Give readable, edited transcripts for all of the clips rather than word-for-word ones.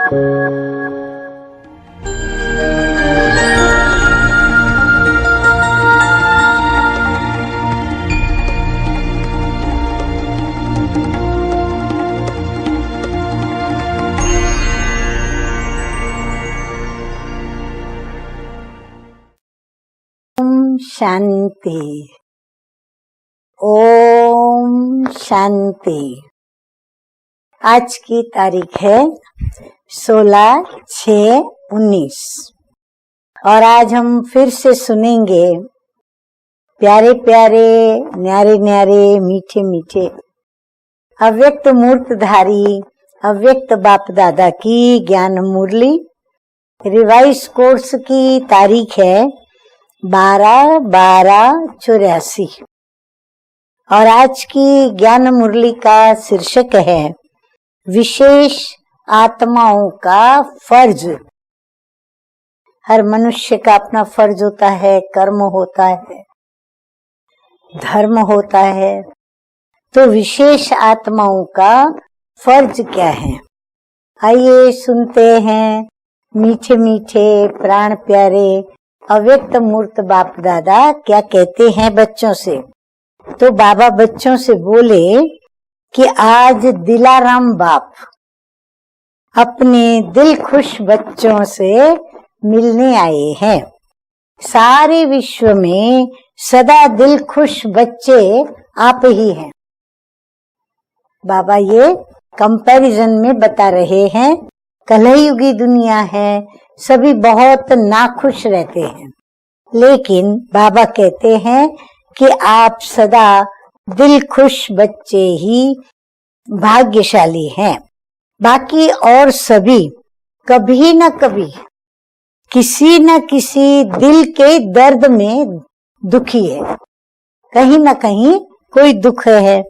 शांति। ओम शांति। आज की तारीख है 16/6/19 और आज हम फिर से सुनेंगे प्यारे प्यारे न्यारे न्यारे मीठे मीठे अव्यक्त मूर्तधारी अव्यक्त बाप दादा की ज्ञान मुरली। रिवाइज कोर्स की तारीख है 12/12/84 और आज की ज्ञान मुरली का शीर्षक है विशेष आत्माओं का फर्ज। हर मनुष्य का अपना फर्ज होता है, कर्म होता है, धर्म होता है। तो विशेष आत्माओं का फर्ज क्या है? आइए सुनते हैं मीठे मीठे प्राण प्यारे अव्यक्त मूर्त बाप दादा क्या कहते हैं बच्चों से। तो बाबा बच्चों से बोले कि आज दिलाराम बाप अपने दिल खुश बच्चों से मिलने आए हैं। सारे विश्व में सदा दिल खुश बच्चे आप ही हैं। बाबा ये कंपैरिजन में बता रहे हैं, कलयुगी दुनिया है, सभी बहुत नाखुश रहते हैं, लेकिन बाबा कहते हैं कि आप सदा दिल खुश बच्चे ही भाग्यशाली हैं। बाकी और सभी कभी न कभी किसी न किसी दिल के दर्द में दुखी है, कहीं न कहीं कोई दुख है।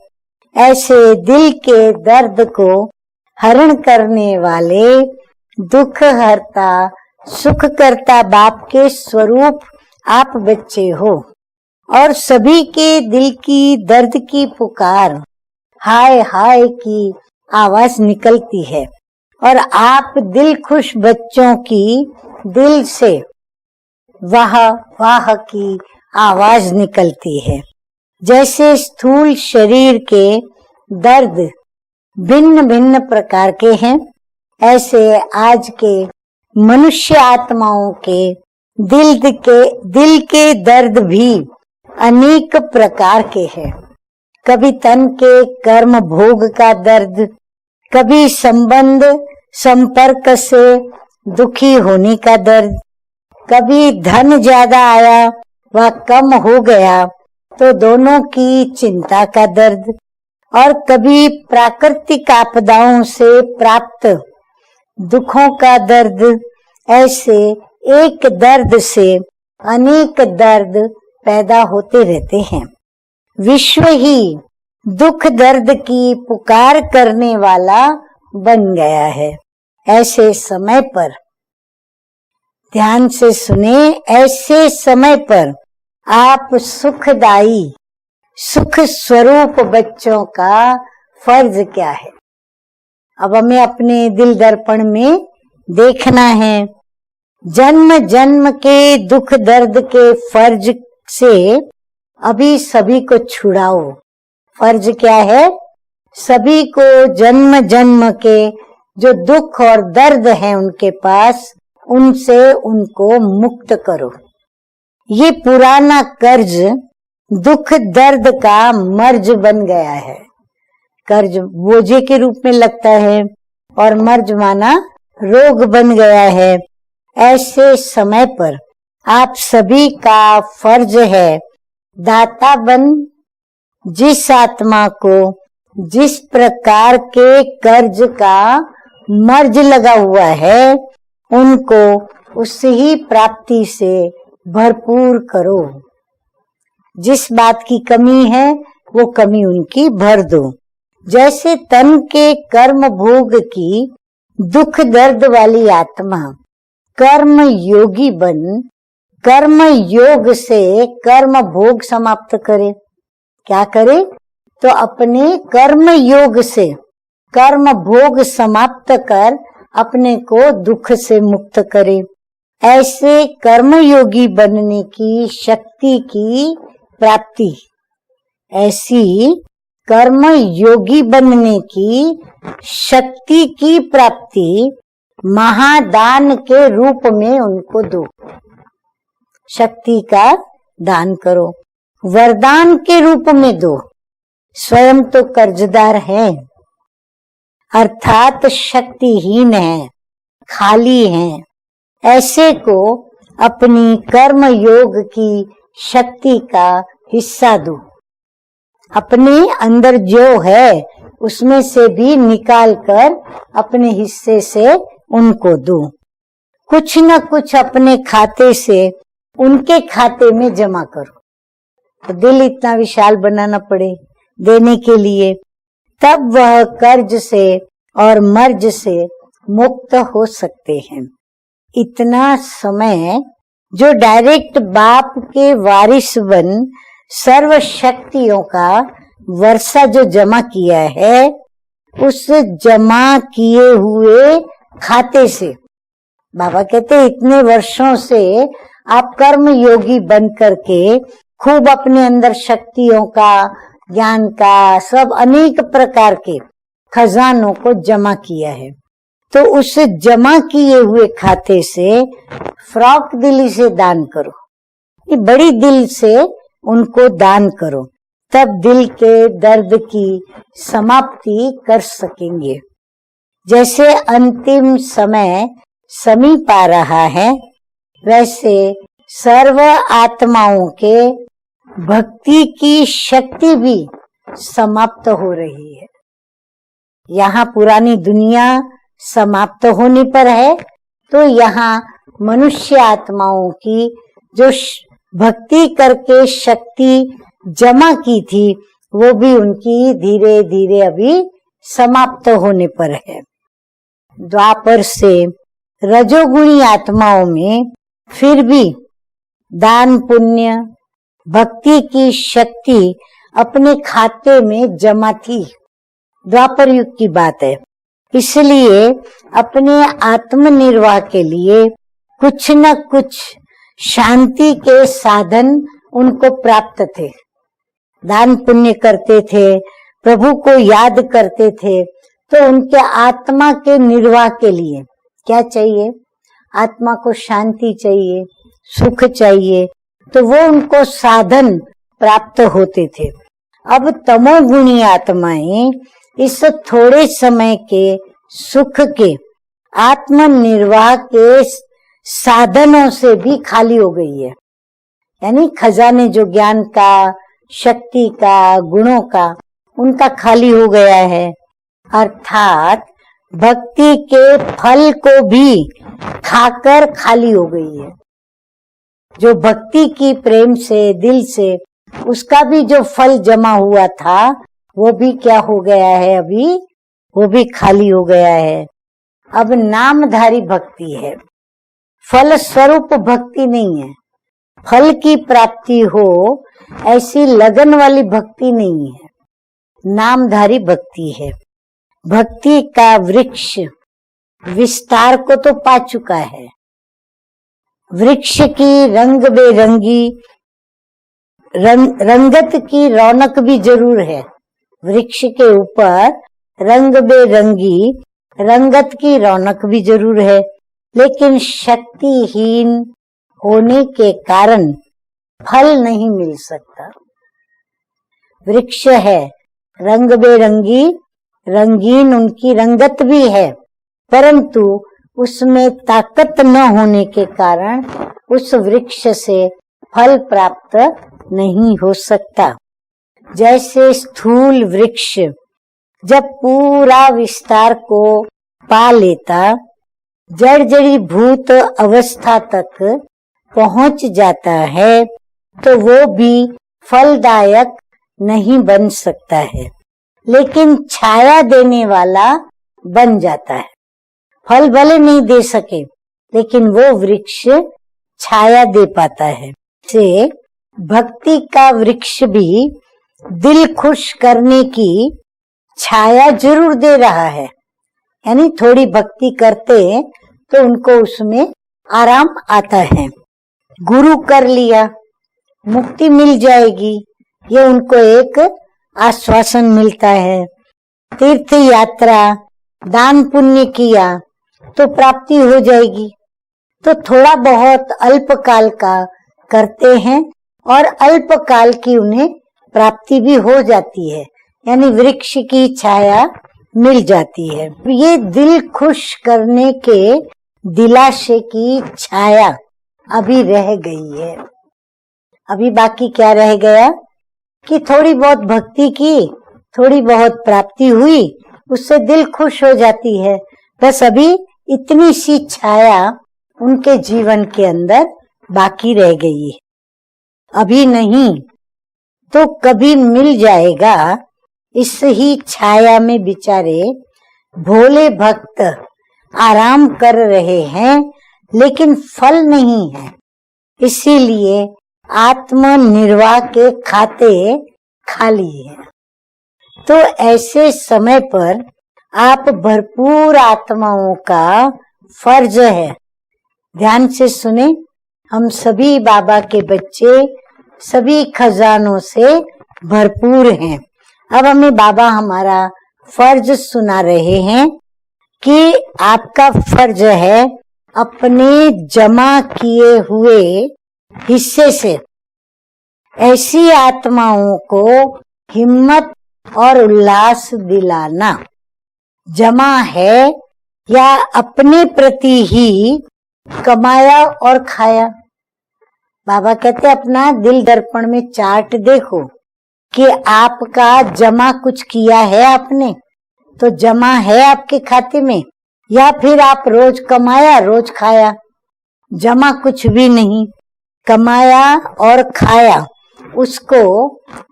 ऐसे दिल के दर्द को हरण करने वाले दुख हरता सुख करता बाप के स्वरूप आप बच्चे हो और सभी के दिल की दर्द की पुकार हाय हाय की आवाज निकलती है और आप दिल खुश बच्चों की दिल से वाह वाह की आवाज निकलती है। जैसे स्थूल शरीर के दर्द भिन्न भिन्न प्रकार के हैं, ऐसे आज के मनुष्य आत्माओं के दिल के दर्द भी अनेक प्रकार के हैं। कभी तन के कर्म भोग का दर्द, कभी संबंध संपर्क से दुखी होने का दर्द, कभी धन ज्यादा आया व कम हो गया तो दोनों की चिंता का दर्द, और कभी प्राकृतिक आपदाओं से प्राप्त दुखों का दर्द। ऐसे एक दर्द से अनेक दर्द पैदा होते रहते हैं। विश्व ही दुख दर्द की पुकार करने वाला बन गया है। ऐसे समय पर ध्यान से सुने, ऐसे समय पर आप सुखदाई सुख स्वरूप बच्चों का फर्ज क्या है? अब हमें अपने दिल दर्पण में देखना है। जन्म जन्म के दुख दर्द के फर्ज से अभी सभी को छुड़ाओ। फर्ज क्या है? सभी को जन्म जन्म के जो दुख और दर्द है उनके पास, उनसे उनको मुक्त करो। ये पुराना कर्ज दुख दर्द का मर्ज बन गया है। कर्ज बोझे के रूप में लगता है और मर्ज माना रोग बन गया है। ऐसे समय पर आप सभी का फर्ज है दाता बन जिस आत्मा को जिस प्रकार के कर्ज का मर्ज लगा हुआ है उनको उसी प्राप्ति से भरपूर करो। जिस बात की कमी है वो कमी उनकी भर दो। जैसे तन के कर्म भोग की दुख दर्द वाली आत्मा कर्म योगी बन कर्म योग से कर्म भोग समाप्त करे। क्या करे? तो अपने कर्म योग से कर्म भोग समाप्त कर अपने को दुख से मुक्त करे। ऐसे कर्मयोगी बनने की शक्ति की प्राप्ति, ऐसी कर्म योगी बनने की शक्ति की प्राप्ति महादान के रूप में उनको दो। शक्ति का दान करो, वरदान के रूप में दो। स्वयं तो कर्जदार है, अर्थात शक्तिहीन है, खाली है। ऐसे को अपनी कर्म योग की शक्ति का हिस्सा दो। अपने अंदर जो है उसमें से भी निकाल कर अपने हिस्से से उनको दो। कुछ न कुछ अपने खाते से उनके खाते में जमा करो। तो दिल इतना विशाल बनाना पड़े देने के लिए, तब वह कर्ज से और मर्ज से मुक्त हो सकते हैं। इतना समय जो डायरेक्ट बाप के वारिस बन सर्व शक्तियों का वर्षा जो जमा किया है, उस जमा किए हुए खाते से बाबा कहते इतने वर्षों से आप कर्म योगी बन करके खूब अपने अंदर शक्तियों का, ज्ञान का, सब अनेक प्रकार के खजानों को जमा किया है। तो उस जमा किए हुए खाते से फ्रॉक दिली से दान करो, ये बड़ी दिल से उनको दान करो, तब दिल के दर्द की समाप्ति कर सकेंगे। जैसे अंतिम समय समीप आ रहा है, वैसे सर्व आत्माओं के भक्ति की शक्ति भी समाप्त हो रही है। यहाँ पुरानी दुनिया समाप्त होने पर है, तो यहाँ मनुष्य आत्माओं की जो भक्ति करके शक्ति जमा की थी, वो भी उनकी धीरे धीरे अभी समाप्त होने पर है। द्वापर से रजोगुणी आत्माओं में फिर भी दान पुण्य भक्ति की शक्ति अपने खाते में जमा थी। द्वापर युग की बात है, इसलिए अपने आत्मनिर्वाह के लिए कुछ न कुछ शांति के साधन उनको प्राप्त थे। दान पुण्य करते थे, प्रभु को याद करते थे, तो उनके आत्मा के निर्वाह के लिए क्या चाहिए? आत्मा को शांति चाहिए, सुख चाहिए, तो वो उनको साधन प्राप्त होते थे। अब तमोगुणी आत्माएं इस थोड़े समय के सुख के आत्मनिर्वाह के साधनों से भी खाली हो गई है। यानी खजाने जो ज्ञान का, शक्ति का, गुणों का, उनका खाली हो गया है। अर्थात भक्ति के फल को भी खाकर खाली हो गई है। जो भक्ति की प्रेम से, दिल से, उसका भी जो फल जमा हुआ था, वो भी क्या हो गया है? अभी वो भी खाली हो गया है। अब नामधारी भक्ति है, फल स्वरूप भक्ति नहीं है। फल की प्राप्ति हो ऐसी लगन वाली भक्ति नहीं है, नामधारी भक्ति है। भक्ति का वृक्ष विस्तार को तो पा चुका है। वृक्ष की रंग बेरंगी रंगत की रौनक भी जरूर है। वृक्ष के ऊपर रंग बेरंगी रंगत की रौनक भी जरूर है, लेकिन शक्तिहीन होने के कारण फल नहीं मिल सकता। वृक्ष है रंग बेरंगी, रंगीन उनकी रंगत भी है, परंतु उसमें ताकत न होने के कारण उस वृक्ष से फल प्राप्त नहीं हो सकता। जैसे स्थूल वृक्ष जब पूरा विस्तार को पा लेता, जड़ी भूत अवस्था तक पहुंच जाता है, तो वो भी फलदायक नहीं बन सकता है, लेकिन छाया देने वाला बन जाता है। फल भले नहीं दे सके, लेकिन वो वृक्ष छाया दे पाता है। से भक्ति का वृक्ष भी दिल खुश करने की छाया जरूर दे रहा है, यानी थोड़ी भक्ति करते हैं तो उनको उसमें आराम आता है। गुरु कर लिया, मुक्ति मिल जाएगी, ये उनको एक आश्वासन मिलता है। तीर्थ यात्रा, दान पुण्य किया तो प्राप्ति हो जाएगी। तो थोड़ा बहुत अल्पकाल का करते हैं और अल्पकाल की उन्हें प्राप्ति भी हो जाती है, यानी वृक्ष की छाया मिल जाती है। ये दिल खुश करने के दिलासे की छाया अभी रह गई है। अभी बाकी क्या रह गया कि थोड़ी बहुत भक्ति की, थोड़ी बहुत प्राप्ति हुई, उससे दिल खुश हो जाती है। बस अभी इतनी सी छाया उनके जीवन के अंदर बाकी रह गई है। अभी नहीं तो कभी मिल जाएगा। इस ही छाया में बेचारे भोले भक्त आराम कर रहे हैं, लेकिन फल नहीं है, इसीलिए आत्मनिर्वाह के खाते खाली है। तो ऐसे समय पर आप भरपूर आत्माओं का फर्ज है। ध्यान से सुने, हम सभी बाबा के बच्चे सभी खजानों से भरपूर हैं। अब हमें बाबा हमारा फर्ज सुना रहे हैं कि आपका फर्ज है अपने जमा किए हुए हिस्से से ऐसी आत्माओं को हिम्मत और उल्लास दिलाना। जमा है या अपने प्रति ही कमाया और खाया। बाबा कहते अपना दिल दर्पण में चार्ट देखो कि आपका जमा कुछ किया है आपने, तो जमा है आपके खाते में, या फिर आप रोज कमाया रोज खाया। जमा कुछ भी नहीं, कमाया और खाया, उसको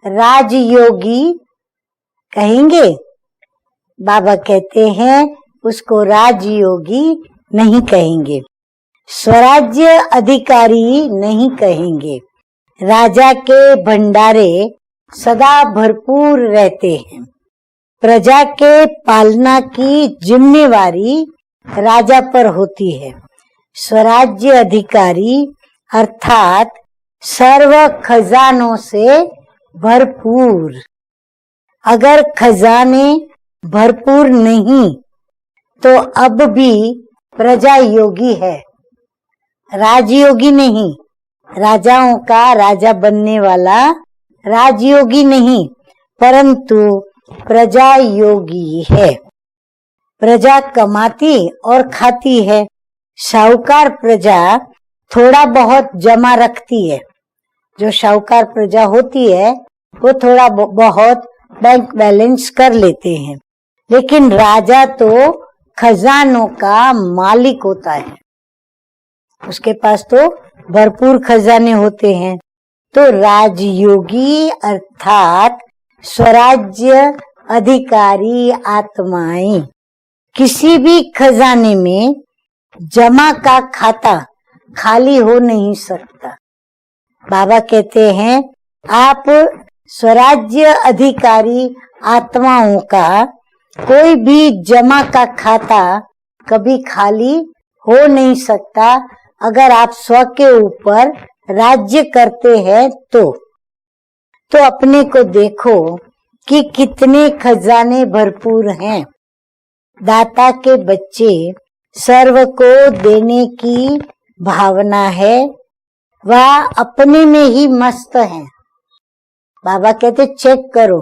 राजयोगी कहेंगे। बाबा कहते हैं उसको राजयोगी नहीं कहेंगे, स्वराज्य अधिकारी नहीं कहेंगे। राजा के भंडारे सदा भरपूर रहते हैं। प्रजा के पालना की जिम्मेवारी राजा पर होती है। स्वराज्य अधिकारी अर्थात सर्व खजानों से भरपूर। अगर खजाने भरपूर नहीं तो अब भी प्रजा योगी है, राजयोगी नहीं। राजाओं का राजा बनने वाला राजयोगी नहीं, परंतु प्रजा योगी है। प्रजा कमाती और खाती है। साहूकार प्रजा थोड़ा बहुत जमा रखती है। जो साहूकार प्रजा होती है वो थोड़ा बहुत बैंक बैलेंस कर लेते हैं, लेकिन राजा तो खजानों का मालिक होता है, उसके पास तो भरपूर खजाने होते हैं। तो राजयोगी अर्थात स्वराज्य अधिकारी आत्माएं किसी भी खजाने में जमा का खाता खाली हो नहीं सकता। बाबा कहते हैं आप स्वराज्य अधिकारी आत्माओं का कोई भी जमा का खाता कभी खाली हो नहीं सकता। अगर आप स्व के ऊपर राज्य करते हैं तो अपने को देखो कि कितने खजाने भरपूर हैं। दाता के बच्चे सर्व को देने की भावना है, वह अपने में ही मस्त है। बाबा कहते चेक करो,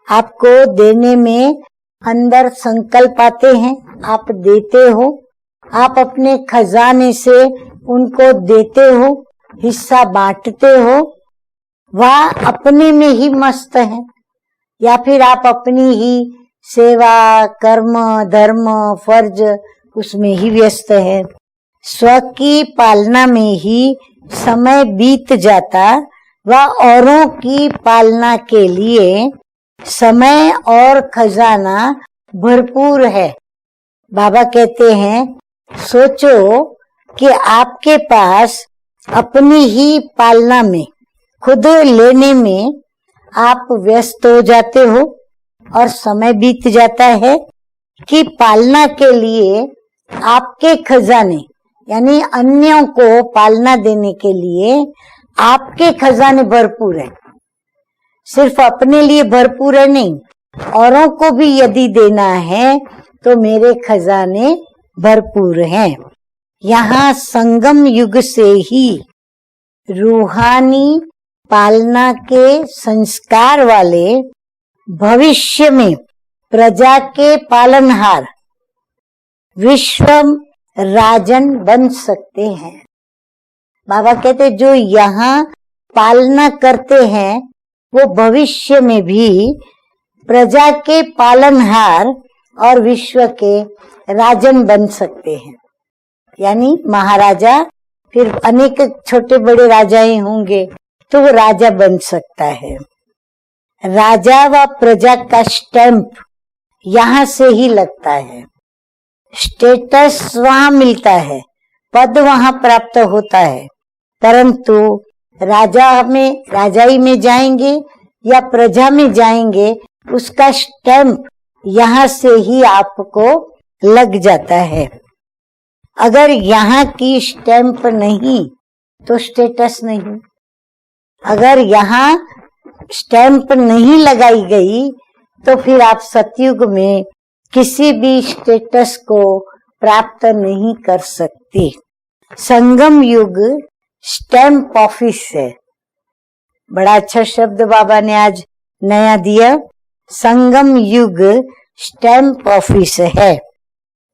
आपको देने में अंदर संकल्प आते हैं, आप देते हो, आप अपने खजाने से उनको देते हो, हिस्सा बांटते हो, वह अपने में ही मस्त है। या फिर आप अपनी ही सेवा कर्म धर्म फर्ज उसमें ही व्यस्त है। स्व की पालना में ही समय बीत जाता, वह औरों की पालना के लिए समय और खजाना भरपूर है। बाबा कहते हैं सोचो कि आपके पास अपनी ही पालना में खुद लेने में आप व्यस्त हो जाते हो और समय बीत जाता है, की पालना के लिए आपके खजाने यानी अन्यों को पालना देने के लिए आपके खजाने भरपूर है। सिर्फ अपने लिए भरपूर है नहीं, औरों को भी यदि देना है तो मेरे खजाने भरपूर हैं। यहाँ संगम युग से ही रूहानी पालना के संस्कार वाले भविष्य में प्रजा के पालनहार विश्व राजन बन सकते हैं। बाबा कहते जो यहाँ पालना करते हैं वो भविष्य में भी प्रजा के पालनहार और विश्व के राजन बन सकते हैं। यानी महाराजा, फिर अनेक छोटे बड़े राजाएं होंगे तो वो राजा बन सकता है। राजा व प्रजा का स्टैंप यहाँ से ही लगता है। स्टेटस वहां मिलता है, पद वहां प्राप्त होता है, परंतु राजाई में जाएंगे या प्रजा में जाएंगे उसका स्टैंप यहाँ से ही आपको लग जाता है। अगर यहाँ की स्टैंप नहीं तो स्टेटस नहीं। अगर यहाँ स्टैंप नहीं लगाई गई तो फिर आप सतयुग में किसी भी स्टेटस को प्राप्त नहीं कर सकते। संगम युग स्टैंप ऑफिस है। बड़ा अच्छा शब्द बाबा ने आज नया दिया, संगम युग स्टैंप ऑफिस है।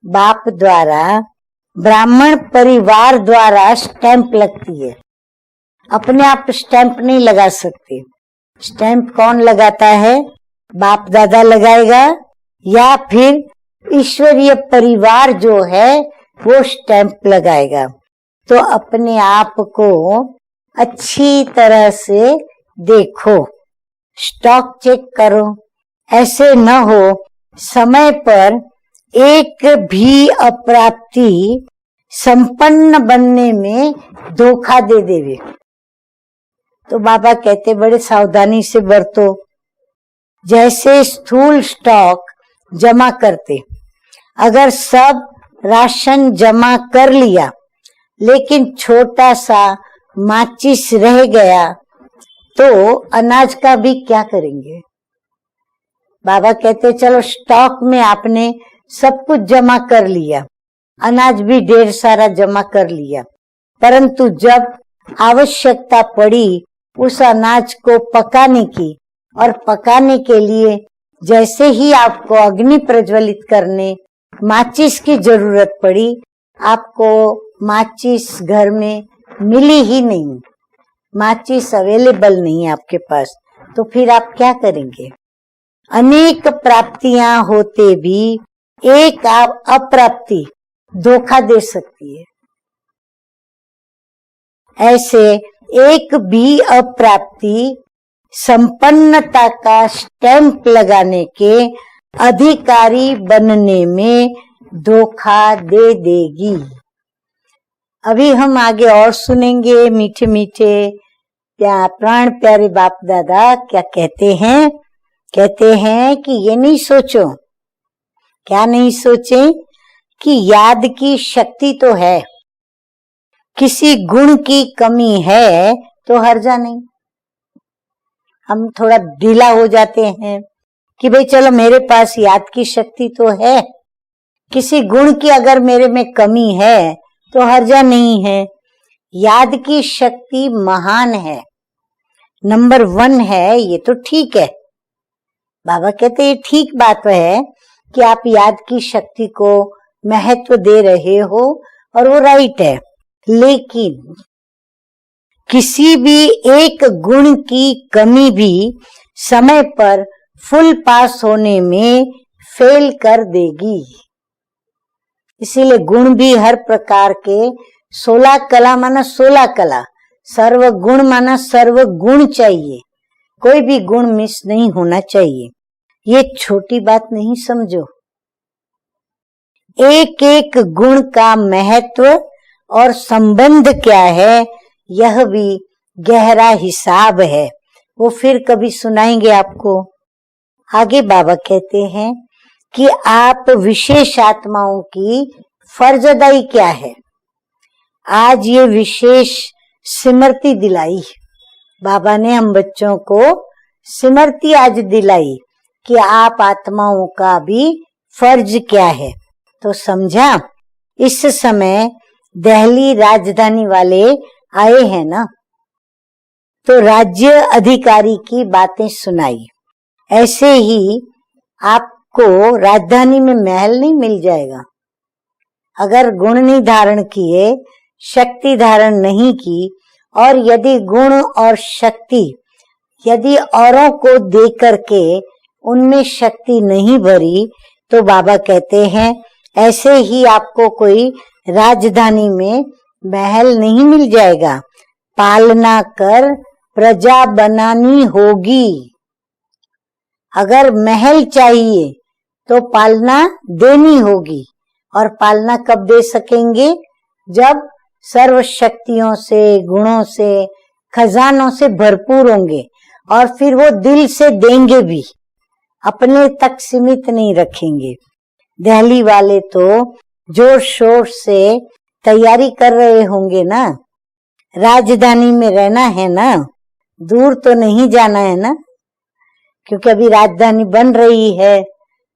बाप द्वारा ब्राह्मण परिवार द्वारा स्टैंप लगती है, अपने आप स्टैंप नहीं लगा सकते। स्टैंप कौन लगाता है? बाप दादा लगाएगा या फिर ईश्वरीय परिवार जो है वो स्टैंप लगाएगा। तो अपने आप को अच्छी तरह से देखो, स्टॉक चेक करो। ऐसे न हो समय पर एक भी अप्राप्ति संपन्न बनने में धोखा दे देवे। तो बाबा कहते बड़े सावधानी से बरतो। जैसे स्थूल स्टॉक जमा करते, अगर सब राशन जमा कर लिया लेकिन छोटा सा माचिस रह गया तो अनाज का भी क्या करेंगे? बाबा कहते चलो स्टॉक में आपने सब कुछ जमा कर लिया, अनाज भी ढेर सारा जमा कर लिया, परंतु जब आवश्यकता पड़ी उस अनाज को पकाने की और पकाने के लिए जैसे ही आपको अग्नि प्रज्वलित करने माचिस की जरूरत पड़ी, आपको माचिस घर में मिली ही नहीं, माचिस अवेलेबल नहीं है आपके पास, तो फिर आप क्या करेंगे? अनेक प्राप्तियां होते भी एक अप्राप्ति धोखा दे सकती है। ऐसे एक भी अप्राप्ति संपन्नता का स्टैंप लगाने के अधिकारी बनने में धोखा दे देगी। अभी हम आगे और सुनेंगे मीठे मीठे प्राण प्यारे बाप दादा क्या कहते हैं। कहते हैं कि ये नहीं सोचो, क्या नहीं सोचे कि याद की शक्ति तो है, किसी गुण की कमी है तो हर्जा नहीं। हम थोड़ा ढीला हो जाते हैं कि भाई चलो मेरे पास याद की शक्ति तो है, किसी गुण की अगर मेरे में कमी है तो हर्जा नहीं है। याद की शक्ति महान है, नंबर 1 है, ये तो ठीक है। बाबा कहते ये ठीक बात है कि आप याद की शक्ति को महत्व दे रहे हो और वो राइट है, लेकिन किसी भी एक गुण की कमी भी समय पर फुल पास होने में फेल कर देगी। इसीलिए गुण भी हर प्रकार के 16 कला माना 16 कला, सर्व गुण माना सर्व गुण चाहिए, कोई भी गुण मिस नहीं होना चाहिए। ये छोटी बात नहीं समझो, एक एक गुण का महत्व और संबंध क्या है यह भी गहरा हिसाब है, वो फिर कभी सुनाएंगे आपको। आगे बाबा कहते हैं कि आप विशेष आत्माओं की फर्ज अदाई क्या है। आज ये विशेष स्मृति दिलाई बाबा ने, हम बच्चों को स्मृति आज दिलाई कि आप आत्माओं का भी फर्ज क्या है। तो समझा। इस समय दिल्ली राजधानी वाले आए हैं ना, तो राज्य अधिकारी की बातें सुनाई। ऐसे ही आपको राजधानी में महल नहीं मिल जाएगा। अगर गुण नहीं धारण किए, शक्ति धारण नहीं की, और यदि गुण और शक्ति यदि औरों को दे करके उनमें शक्ति नहीं भरी, तो बाबा कहते हैं ऐसे ही आपको कोई राजधानी में महल नहीं मिल जाएगा। पालना कर प्रजा बनानी होगी। अगर महल चाहिए तो पालना देनी होगी, और पालना कब दे सकेंगे? जब सर्व शक्तियों से, गुणों से, खजानों से भरपूर होंगे, और फिर वो दिल से देंगे भी, अपने तक सीमित नहीं रखेंगे। दिल्ली वाले तो जोर शोर से तैयारी कर रहे होंगे ना, राजधानी में रहना है ना, दूर तो नहीं जाना है ना, क्योंकि अभी राजधानी बन रही है,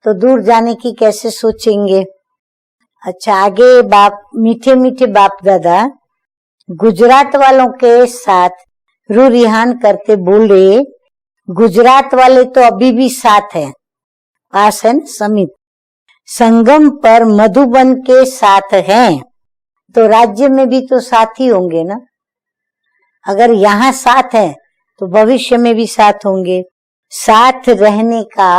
तो दूर जाने की कैसे सोचेंगे। अच्छा, आगे बाप, मीठे मीठे बाप दादा गुजरात वालों के साथ रू रिहान करते बोले, गुजरात वाले तो अभी भी साथ हैं, पास है ना, समीप संगम पर मधुबन के साथ हैं, तो राज्य में भी तो साथ ही होंगे ना। अगर यहाँ साथ है तो भविष्य में भी साथ होंगे। साथ रहने का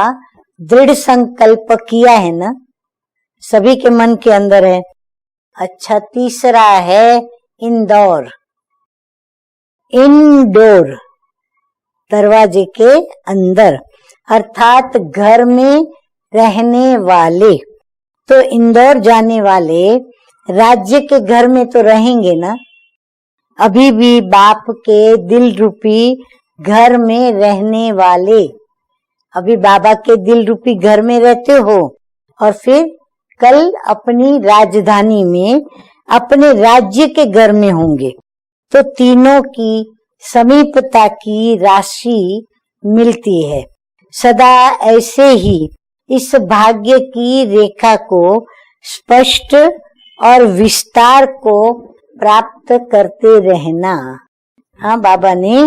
दृढ़ संकल्प किया है ना, सभी के मन के अंदर है। अच्छा, तीसरा है इंदौर, इंडोर, दरवाजे के अंदर, अर्थात घर में रहने वाले। तो इंदौर जाने वाले राज्य के घर में तो रहेंगे ना, अभी भी बाप के दिल रूपी घर में रहने वाले, अभी बाबा के दिल रूपी घर में रहते हो, और फिर कल अपनी राजधानी में अपने राज्य के घर में होंगे। तो तीनों की समीपता की राशि मिलती है। सदा ऐसे ही इस भाग्य की रेखा को स्पष्ट और विस्तार को प्राप्त करते रहना। हाँ, बाबा ने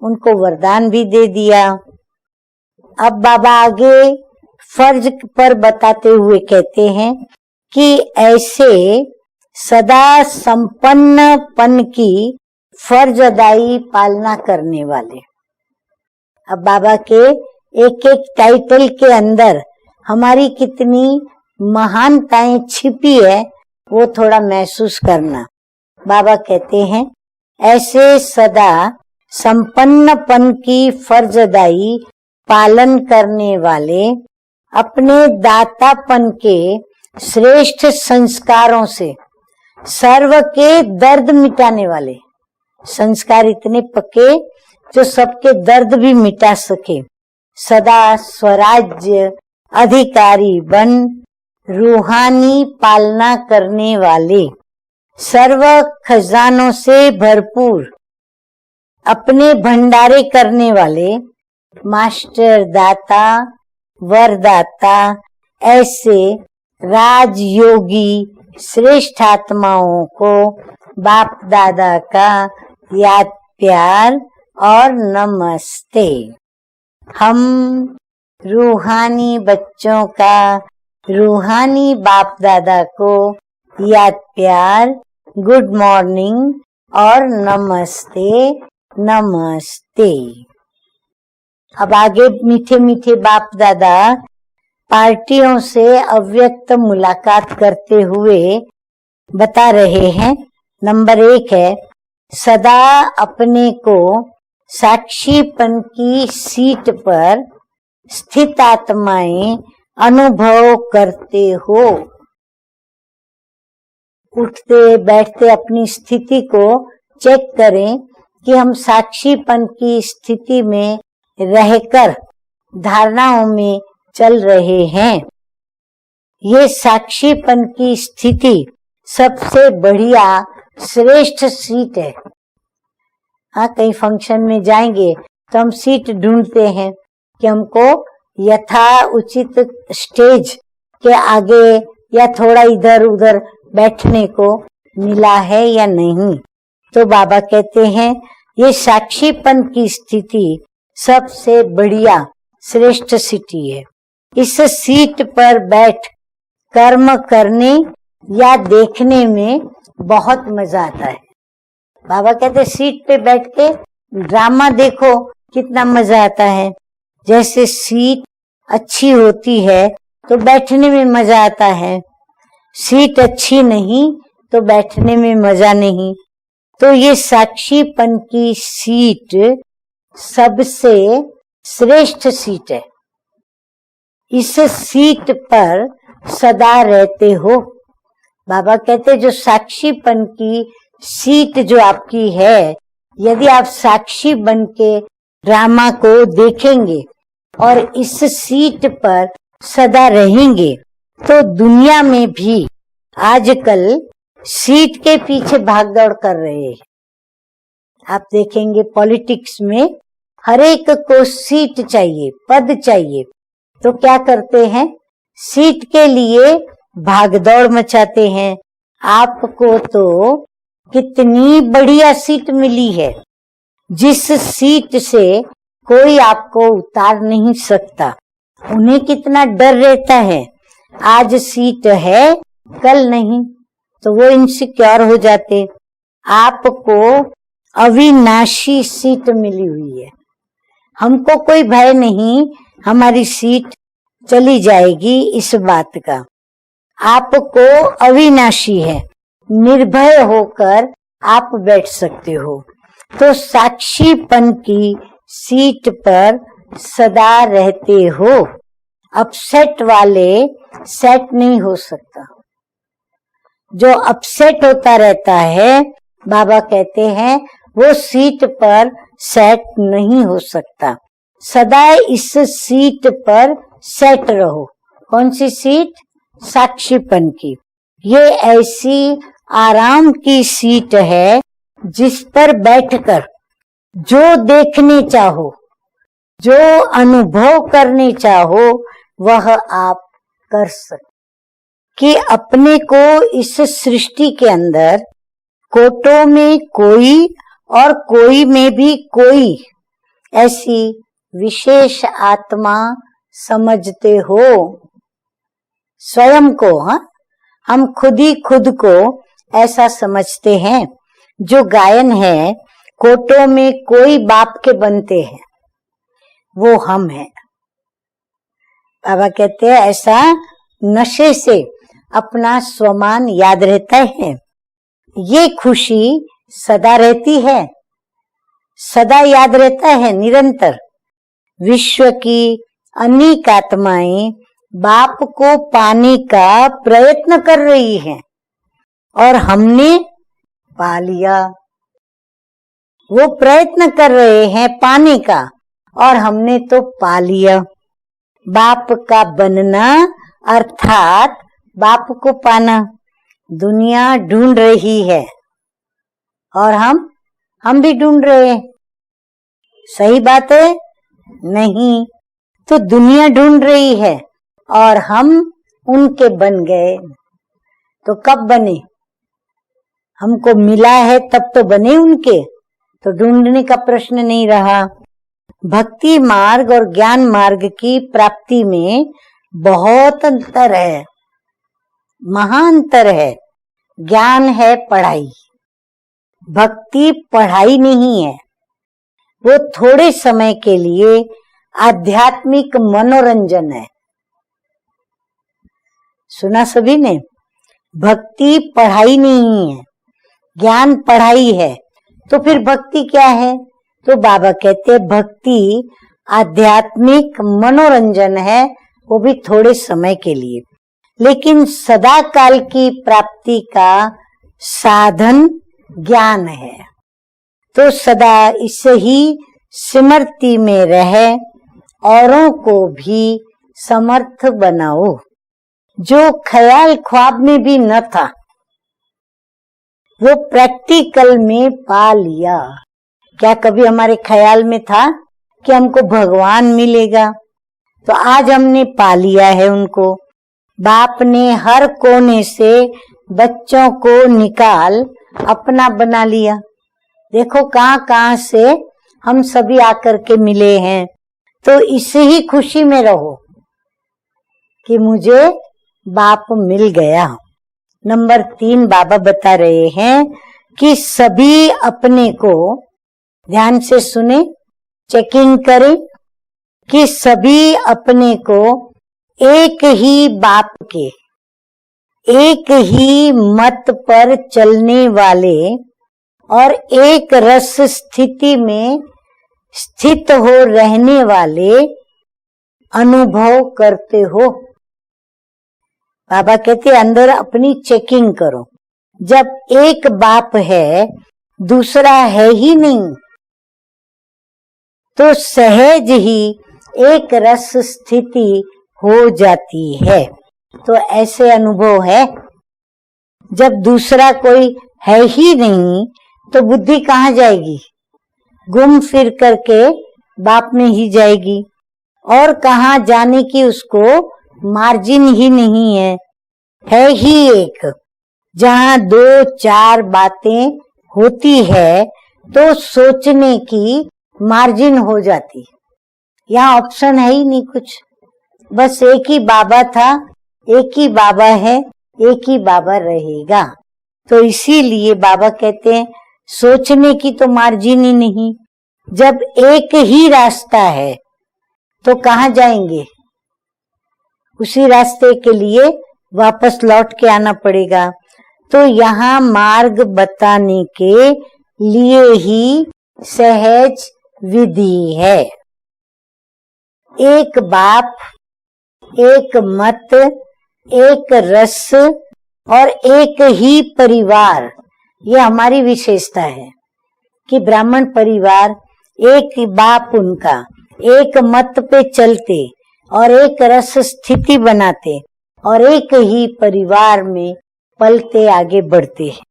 उनको वरदान भी दे दिया। अब बाबा आगे फर्ज पर बताते हुए कहते हैं कि ऐसे सदा संपन्नपन की फर्ज अदाई पालना करने वाले। अब बाबा के एक एक टाइटल के अंदर हमारी कितनी महानताएं छिपी है, वो थोड़ा महसूस करना। बाबा कहते हैं ऐसे सदा संपन्नपन की फर्ज अदाई पालन करने वाले, अपने दातापन के श्रेष्ठ संस्कारों से सर्व के दर्द मिटाने वाले। संस्कार इतने पक्के जो सबके दर्द भी मिटा सके। सदा स्वराज्य अधिकारी बन रूहानी पालना करने वाले, सर्व खजानों से भरपूर अपने भंडारे करने वाले, मास्टर दाता वरदाता, ऐसे राजयोगी श्रेष्ठ आत्माओं को बाप दादा का याद प्यार और नमस्ते। हम रूहानी बच्चों का रूहानी बाप दादा को याद प्यार, गुड मॉर्निंग और नमस्ते नमस्ते। अब आगे मीठे मीठे बाप दादा पार्टियों से अव्यक्त मुलाकात करते हुए बता रहे हैं। नंबर 1 है, सदा अपने को साक्षीपन की सीट पर स्थित आत्माएं अनुभव करते हो। उठते बैठते अपनी स्थिति को चेक करें कि हम साक्षीपन की स्थिति में रहकर धारणाओं में चल रहे हैं। ये साक्षीपन की स्थिति सबसे बढ़िया श्रेष्ठ सीट है। हाँ, कहीं फंक्शन में जाएंगे तो हम सीट ढूंढते हैं कि हमको यथा उचित स्टेज के आगे या थोड़ा इधर उधर बैठने को मिला है या नहीं। तो बाबा कहते हैं ये साक्षीपन की स्थिति सबसे बढ़िया श्रेष्ठ स्थिति है। इस सीट पर बैठ कर्म करने या देखने में बहुत मजा आता है। बाबा कहते सीट पे बैठ के ड्रामा देखो कितना मजा आता है। जैसे सीट अच्छी होती है तो बैठने में मजा आता है, सीट अच्छी नहीं तो बैठने में मजा नहीं। तो ये साक्षीपन की सीट सबसे श्रेष्ठ सीट है। इस सीट पर सदा रहते हो। बाबा कहते जो साक्षीपन की सीट जो आपकी है, यदि आप साक्षी बन के ड्रामा को देखेंगे और इस सीट पर सदा रहेंगे तो दुनिया में भी आजकल सीट के पीछे भागदौड़ कर रहे हैं। आप देखेंगे पॉलिटिक्स में हर एक को सीट चाहिए, पद चाहिए, तो क्या करते हैं, सीट के लिए भागदौड़ मचाते हैं। आपको तो कितनी बढ़िया सीट मिली है, जिस सीट से कोई आपको उतार नहीं सकता। उन्हें कितना डर रहता है, आज सीट है कल नहीं, तो वो इनसिक्योर हो जाते। आपको अविनाशी सीट मिली हुई है, हमको कोई भय नहीं हमारी सीट चली जाएगी इस बात का। आपको अविनाशी है, निर्भय होकर आप बैठ सकते हो। तो साक्षीपन की सीट पर सदा रहते हो। अपसेट वाले सेट नहीं हो सकता। जो अपसेट होता रहता है, बाबा कहते हैं वो सीट पर सेट नहीं हो सकता। सदा इस सीट पर सेट रहो। कौन सी सीट? साक्षीपन की। ये ऐसी आराम की सीट है जिस पर बैठकर जो देखने चाहो, जो अनुभव करने चाहो, वह आप कर सकते। कि अपने को इस सृष्टि के अंदर कोटों में कोई और कोई में भी कोई ऐसी विशेष आत्मा समझते हो। स्वयं को, हाँ, हम खुद ही खुद को ऐसा समझते हैं। जो गायन है, कोटों में कोई बाप के बनते हैं, वो हम हैं। बाबा कहते हैं ऐसा नशे से अपना स्वमान याद रहता है। ये खुशी सदा रहती है, सदा याद रहता है, निरंतर। विश्व की अनेक आत्माएं बाप को पाने का प्रयत्न कर रही हैं और हमने पा लिया। वो प्रयत्न कर रहे हैं पाने का और हमने तो पा लिया। बाप का बनना अर्थात बाप को पाना। दुनिया ढूंढ रही है और हम भी ढूंढ रहे हैं। सही बात है? नहीं। तो दुनिया ढूंढ रही है और हम उनके बन गए। तो कब बने? हमको मिला है तब तो बने उनके, तो ढूंढने का प्रश्न नहीं रहा। भक्ति मार्ग और ज्ञान मार्ग की प्राप्ति में बहुत अंतर है, महाअंतर है। ज्ञान है पढ़ाई, भक्ति पढ़ाई नहीं है। वो थोड़े समय के लिए आध्यात्मिक मनोरंजन है। सुना सभी ने? भक्ति पढ़ाई नहीं है, ज्ञान पढ़ाई है। तो फिर भक्ति क्या है? तो बाबा कहते हैं भक्ति आध्यात्मिक मनोरंजन है, वो भी थोड़े समय के लिए, लेकिन सदा काल की प्राप्ति का साधन ज्ञान है। तो सदा इसे ही स्मृति में रहे, औरों को भी समर्थ बनाओ। जो ख्याल ख्वाब में भी न था, वो प्रैक्टिकल में पा लिया। क्या कभी हमारे ख्याल में था कि हमको भगवान मिलेगा? तो आज हमने पा लिया है उनको। बाप ने हर कोने से बच्चों को निकाल अपना बना लिया। देखो कहाँ कहाँ से हम सभी आकर के मिले हैं। तो इसे ही खुशी में रहो कि मुझे बाप मिल गया। नंबर 3 बाबा बता रहे हैं कि सभी अपने को ध्यान से सुने, चेकिंग करें कि सभी अपने को एक ही बाप के, एक ही मत पर चलने वाले और एक रस स्थिति में स्थित हो रहने वाले अनुभव करते हो। बाबा कहते अंदर अपनी चेकिंग करो। जब एक बाप है, दूसरा है ही नहीं, तो सहज ही एक रस स्थिति हो जाती है। तो ऐसे अनुभव है। जब दूसरा कोई है ही नहीं तो बुद्धि कहाँ जाएगी? घूम फिर करके बाप में ही जाएगी, और कहाँ जाने की उसको मार्जिन ही नहीं है ही एक। जहाँ 2-4 बातें होती है तो सोचने की मार्जिन हो जाती। यहाँ ऑप्शन है ही नहीं कुछ। बस एक ही बाबा था, एक ही बाबा है, एक ही बाबा रहेगा। तो इसीलिए बाबा कहते हैं सोचने की तो मार्जिन ही नहीं। जब एक ही रास्ता है तो कहाँ जाएंगे? उसी रास्ते के लिए वापस लौट के आना पड़ेगा। तो यहाँ मार्ग बताने के लिए ही सहज विधि है। एक बाप, एक मत, एक रस और एक ही परिवार, ये हमारी विशेषता है कि ब्राह्मण परिवार एक बाप उनका, एक मत पे चलते और एक रस स्थिति बनाते और एक ही परिवार में पलते आगे बढ़ते हैं।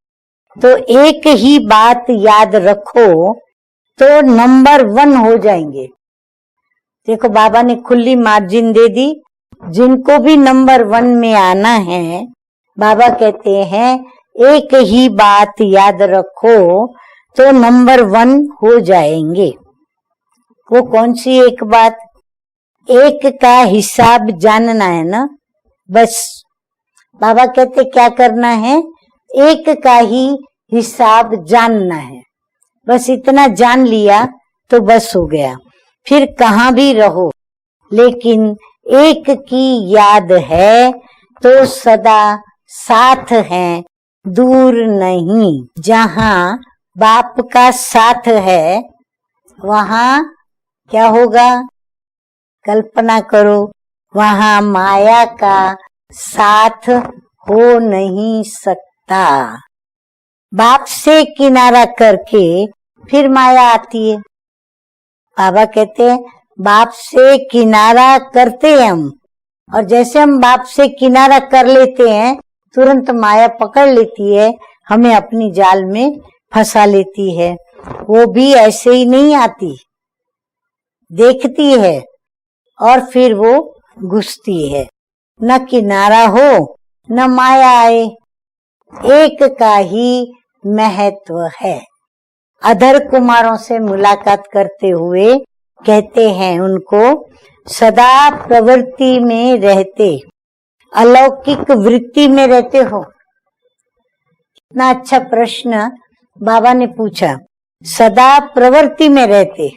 तो एक ही बात याद रखो तो नंबर 1 हो जाएंगे। देखो बाबा ने खुली मार्जिन दे दी। जिनको भी नंबर 1 में आना है, बाबा कहते हैं एक ही बात याद रखो तो नंबर 1 हो जाएंगे। वो कौन सी एक बात? एक का हिसाब जानना है ना, बस। बाबा कहते क्या करना है? एक का ही हिसाब जानना है। बस इतना जान लिया तो बस हो गया। फिर कहाँ भी रहो, लेकिन एक की याद है तो सदा साथ है, दूर नहीं। जहाँ बाप का साथ है वहाँ क्या होगा? कल्पना करो, वहाँ माया का साथ हो नहीं सकता। बाप से किनारा करके फिर माया आती है। बाबा कहते हैं बाप से किनारा करते हैं हम, और जैसे हम बाप से किनारा कर लेते हैं तुरंत माया पकड़ लेती है, हमें अपनी जाल में फंसा लेती है। वो भी ऐसे ही नहीं आती, देखती है और फिर वो घुसती है। न किनारा हो न माया आए, एक का ही महत्व है। अधर कुमारों से मुलाकात करते हुए कहते हैं उनको सदा प्रवृत्ति में रहते, अलौकिक वृत्ति में रहते हो। कितना अच्छा प्रश्न बाबा ने पूछा। सदा प्रवृत्ति में रहते,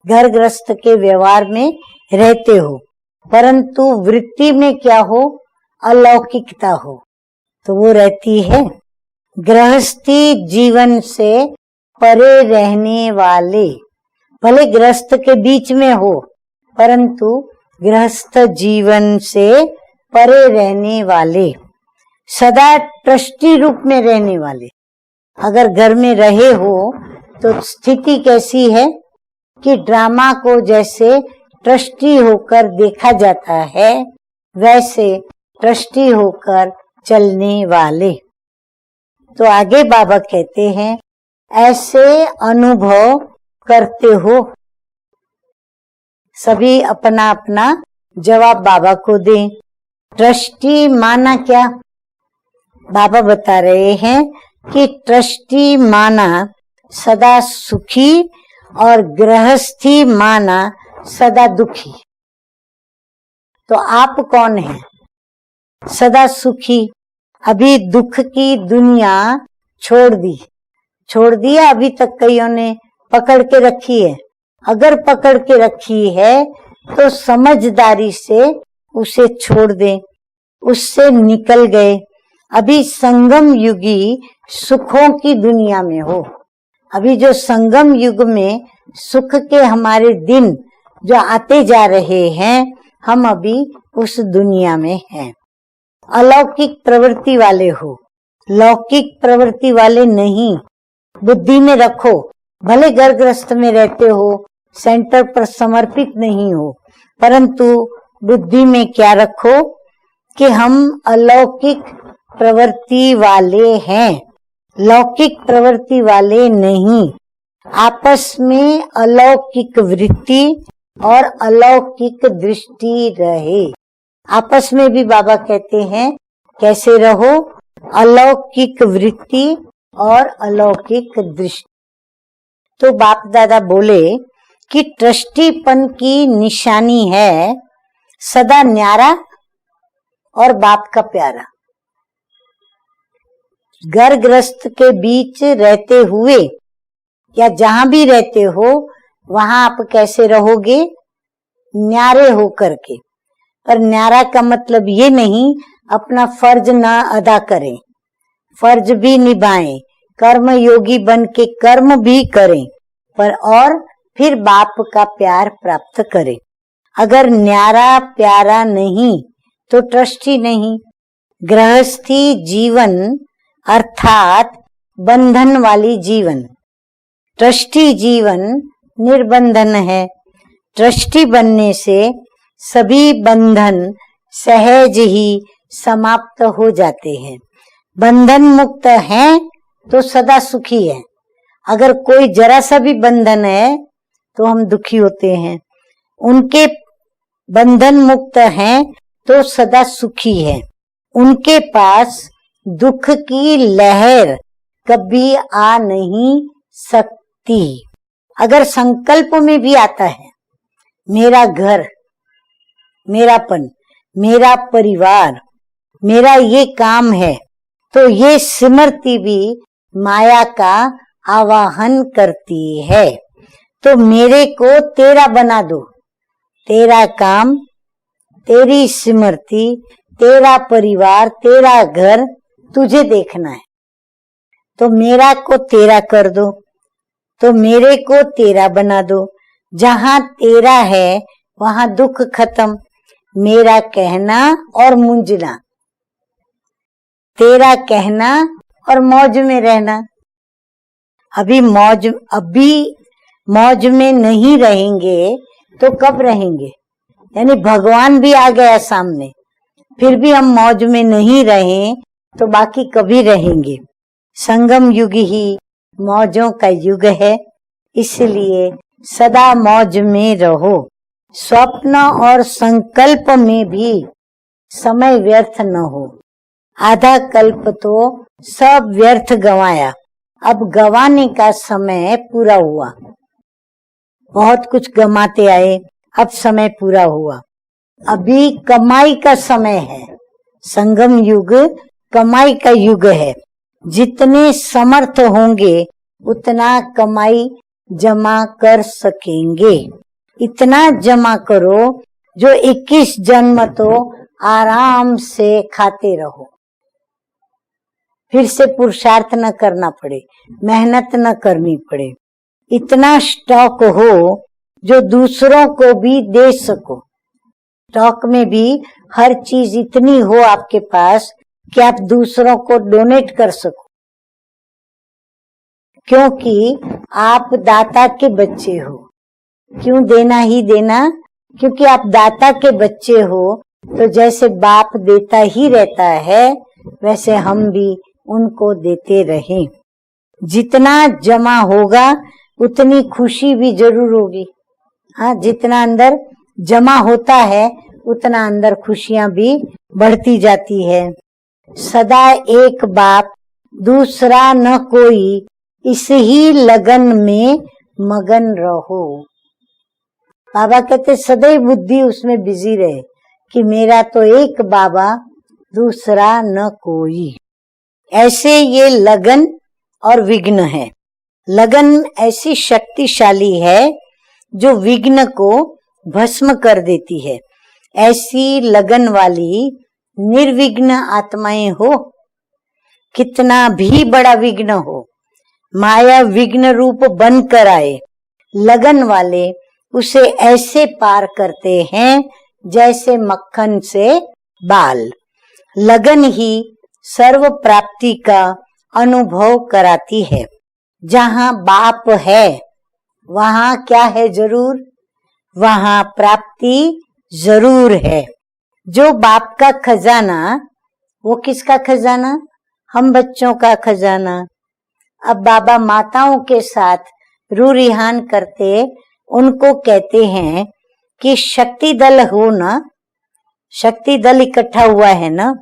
घर गृहस्थ के व्यवहार में रहते हो, परंतु वृत्ति में क्या हो? अलौकिकता हो। तो वो रहती है। गृहस्थी जीवन से परे रहने वाले, भले गृहस्थ के बीच में हो परंतु गृहस्थ जीवन से परे रहने वाले, सदा ट्रस्टी रूप में रहने वाले। अगर घर में रहे हो तो स्थिति कैसी है कि ड्रामा को जैसे ट्रस्टी होकर देखा जाता है, वैसे ट्रस्टी होकर चलने वाले। तो आगे बाबा कहते हैं, ऐसे अनुभव करते हो। सभी अपना अपना जवाब बाबा को दें। ट्रस्टी माना क्या? बाबा बता रहे हैं कि ट्रस्टी माना सदा सुखी और गृहस्थी माना सदा दुखी। तो आप कौन हैं? सदा सुखी। अभी दुख की दुनिया छोड़ दिया। अभी तक कईयों ने पकड़ के रखी है। अगर पकड़ के रखी है तो समझदारी से उसे छोड़ दें, उससे निकल गए। अभी संगम युगी सुखों की दुनिया में हो। अभी जो संगम युग में सुख के हमारे दिन जो आते जा रहे हैं, हम अभी उस दुनिया में हैं। अलौकिक प्रवृत्ति वाले हो, लौकिक प्रवृत्ति वाले नहीं। बुद्धि में रखो, भले घर गृहस्थ में रहते हो, सेंटर पर समर्पित नहीं हो, परंतु बुद्धि में क्या रखो कि हम अलौकिक प्रवृत्ति वाले हैं, लौकिक प्रवृत्ति वाले नहीं। आपस में अलौकिक वृत्ति और अलौकिक दृष्टि रहे। आपस में भी बाबा कहते हैं कैसे रहो? अलौकिक वृत्ति और अलौकिक दृष्टि। तो बाप दादा बोले कि ट्रस्टीपन की निशानी है सदा न्यारा और बाप का प्यारा। घर गृहस्थ के बीच रहते हुए या जहां भी रहते हो, वहां आप कैसे रहोगे? न्यारे होकर के। पर न्यारा का मतलब ये नहीं अपना फर्ज ना अदा करें, फर्ज भी निभाएं, कर्म योगी बन के कर्म भी करें, पर और फिर बाप का प्यार प्राप्त करें। अगर न्यारा प्यारा नहीं तो ट्रस्टी नहीं। गृहस्थी जीवन अर्थात बंधन वाली जीवन, ट्रस्टी जीवन निर्बंधन है। ट्रस्टी बनने से सभी बंधन सहज ही समाप्त हो जाते हैं। बंधन मुक्त हैं तो सदा सुखी है। अगर कोई जरा सा भी बंधन है तो हम दुखी होते हैं। उनके बंधन मुक्त हैं तो सदा सुखी है। उनके पास दुख की लहर कभी आ नहीं सकती। अगर संकल्प में भी आता है मेरा घर, मेरापन, मेरा परिवार, मेरा ये काम है, तो ये स्मृति भी माया का आवाहन करती है। तो मेरे को तेरा बना दो, तेरा काम, तेरी स्मृति, तेरा परिवार, तेरा घर तुझे देखना है। तो मेरा को तेरा कर दो, तो मेरे को तेरा बना दो। जहां तेरा है वहां दुख खत्म। मेरा कहना और मुंजना, तेरा कहना और मौज में रहना। अभी मौज में नहीं रहेंगे तो कब रहेंगे? यानी भगवान भी आ गया सामने, फिर भी हम मौज में नहीं रहें तो बाकी कभी रहेंगे? संगम युग ही मौजों का युग है, इसलिए सदा मौज में रहो। स्वप्न और संकल्प में भी समय व्यर्थ न हो। आधा कल्प तो सब व्यर्थ गंवाया, अब गंवाने का समय पूरा हुआ। बहुत कुछ गंवाते आए, अब समय पूरा हुआ। अभी कमाई का समय है। संगम युग कमाई का युग है। जितने समर्थ होंगे उतना कमाई जमा कर सकेंगे। इतना जमा करो जो 21 जन्म तो आराम से खाते रहो, फिर से पुरुषार्थ न करना पड़े, मेहनत न करनी पड़े। इतना स्टॉक हो जो दूसरों को भी दे सको। स्टॉक में भी हर चीज इतनी हो आपके पास कि आप दूसरों को डोनेट कर सको, क्योंकि आप दाता के बच्चे हो। क्यों देना ही देना? क्योंकि आप दाता के बच्चे हो तो जैसे बाप देता ही रहता है वैसे हम भी उनको देते रहें। जितना जमा होगा उतनी खुशी भी जरूर होगी। हाँ, जितना अंदर जमा होता है उतना अंदर खुशियां भी बढ़ती जाती है। सदा एक बाप दूसरा न कोई, इस ही लगन में मगन रहो। बाबा कहते सदैव बुद्धि उसमें बिजी रहे कि मेरा तो एक बाबा दूसरा न कोई। ऐसे ये लगन और विघ्न है। लगन ऐसी शक्तिशाली है जो विघ्न को भस्म कर देती है। ऐसी लगन वाली निर्विघ्न आत्माएं हो, कितना भी बड़ा विघ्न हो, माया विघ्न रूप बनकर आए, लगन वाले उसे ऐसे पार करते हैं जैसे मक्खन से बाल। लगन ही सर्व प्राप्ति का अनुभव कराती है। जहाँ बाप है वहाँ क्या है जरूर, वहाँ प्राप्ति जरूर है। जो बाप का खजाना, वो किसका खजाना? हम बच्चों का खजाना। अब बाबा माताओं के साथ रू रिहान करते उनको कहते हैं कि शक्ति दल हो ना, शक्ति दल इकट्ठा हुआ है ना,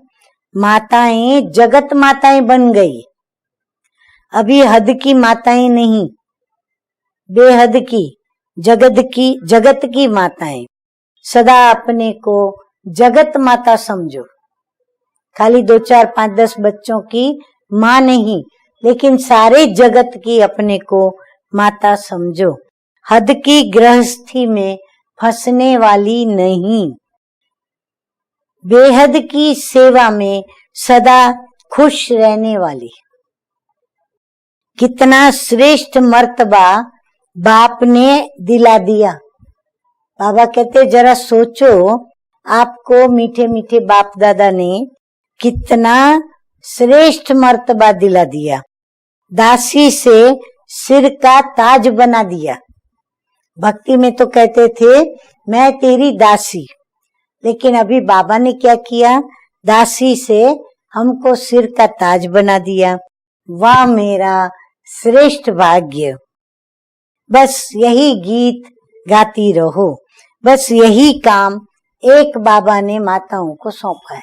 माताएं जगत माताएं बन गई। अभी हद की माताएं नहीं, बेहद की, जगत की माताएं। सदा अपने को जगत माता समझो। खाली 2, 4, 5, 10 बच्चों की माँ नहीं, लेकिन सारे जगत की अपने को माता समझो। हद की गृहस्थी में फंसने वाली नहीं, बेहद की सेवा में सदा खुश रहने वाली। कितना श्रेष्ठ मर्तबा बाप ने दिला दिया। बाबा कहते जरा सोचो, आपको मीठे मीठे बाप दादा ने कितना श्रेष्ठ मर्तबा दिला दिया। दासी से सिर का ताज बना दिया। भक्ति में तो कहते थे मैं तेरी दासी, लेकिन अभी बाबा ने क्या किया, दासी से हमको सिर का ताज बना दिया। वाह मेरा श्रेष्ठ भाग्य। बस यही गीत गाती रहो, बस यही काम एक बाबा ने माताओं को सौंपा है।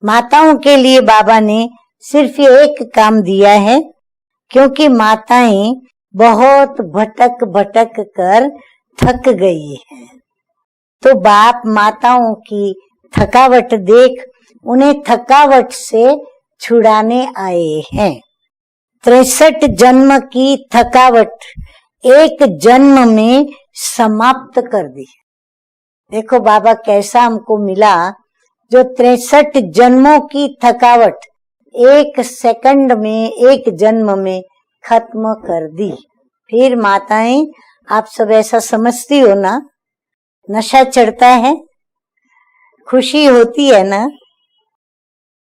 माताओं के लिए बाबा ने सिर्फ ये एक काम दिया है, क्योंकि माताएं बहुत भटक भटक कर थक गई है। तो बाप माताओं की थकावट देख उन्हें थकावट से छुड़ाने आए हैं। 63 जन्म की थकावट एक जन्म में समाप्त कर दी। देखो बाबा कैसा हमको मिला, जो 63 जन्मों की थकावट एक सेकंड में, एक जन्म में खत्म कर दी। फिर माताएं, आप सब ऐसा समझती हो ना, नशा चढ़ता है, खुशी होती है ना।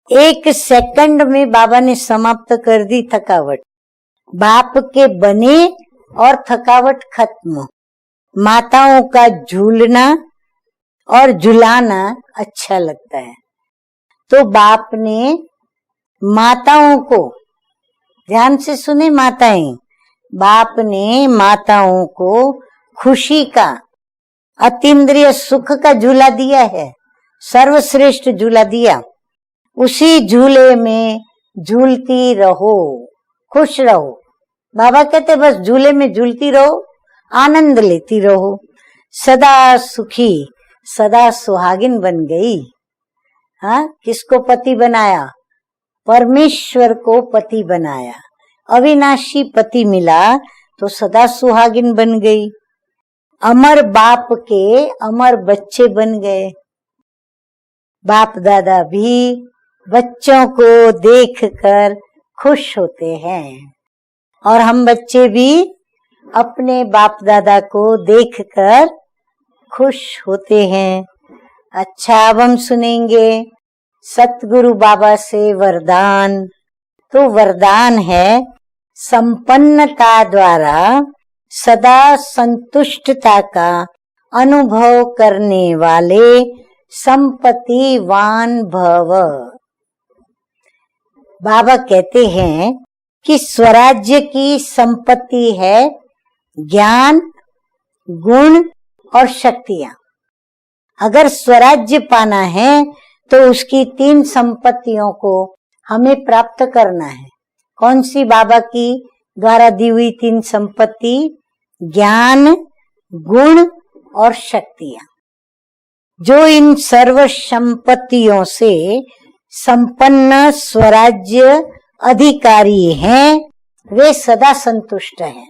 एक सेकंड में बाबा ने समाप्त कर दी थकावट। बाप के बने और थकावट खत्म। माताओं का झूलना और झुलाना अच्छा लगता है। तो बाप ने माताओं को, ध्यान से सुने माताएं, बाप ने माताओं को खुशी का, अतीन्द्रिय सुख का झूला दिया है, सर्वश्रेष्ठ झूला दिया। उसी झूले में झूलती रहो, खुश रहो। बाबा कहते बस झूले में झूलती रहो, आनंद लेती रहो। सदा सुखी, सदा सुहागिन बन गई। हाँ, किसको पति बनाया? परमेश्वर को पति बनाया। अविनाशी पति मिला तो सदा सुहागिन बन गई। अमर बाप के अमर बच्चे बन गए। बाप दादा भी बच्चों को देखकर खुश होते हैं, और हम बच्चे भी अपने बाप दादा को देखकर खुश होते हैं। अच्छा, अब हम सुनेंगे सतगुरु बाबा से वरदान। तो वरदान है, संपन्नता द्वारा सदा संतुष्टता का अनुभव करने वाले संपत्तिवान भव। बाबा कहते हैं कि स्वराज्य की संपत्ति है ज्ञान, गुण और शक्तियां। अगर स्वराज्य पाना है तो उसकी 3 संपत्तियों को हमें प्राप्त करना है। कौन सी बाबा की द्वारा दी हुई 3 संपत्ति? ज्ञान, गुण और शक्तियां। जो इन सर्व संपत्तियों से संपन्न स्वराज्य अधिकारी हैं, वे सदा संतुष्ट हैं।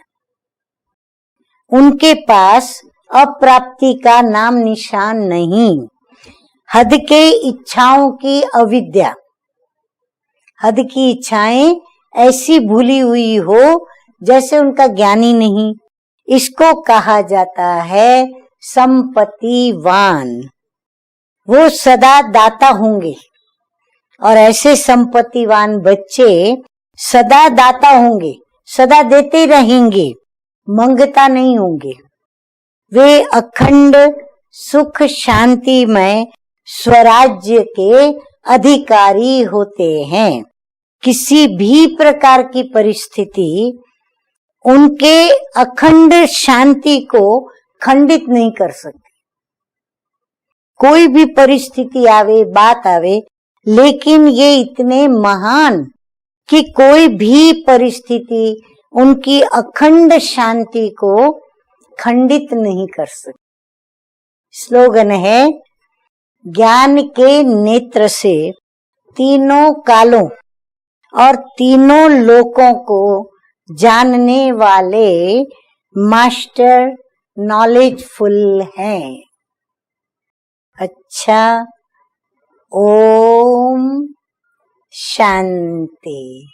उनके पास अप्राप्ति का नाम निशान नहीं। हद के इच्छाओं की अविद्या, हद की इच्छाएं ऐसी भूली हुई हो जैसे उनका ज्ञान ही नहीं, इसको कहा जाता है संपत्तिवान। वो सदा दाता होंगे और ऐसे संपत्तिवान बच्चे सदा दाता होंगे, सदा देते रहेंगे, मंगता नहीं होंगे। वे अखंड सुख शांतिमय स्वराज्य के अधिकारी होते हैं। किसी भी प्रकार की परिस्थिति उनके अखंड शांति को खंडित नहीं कर सकती। कोई भी परिस्थिति आवे, बात आवे, लेकिन ये इतने महान कि कोई भी परिस्थिति उनकी अखंड शांति को खंडित नहीं कर सकती। स्लोगन है, ज्ञान के नेत्र से तीनों कालों और तीनों लोकों को जानने वाले मास्टर नॉलेजफुल हैं। अच्छा, ओम शांति।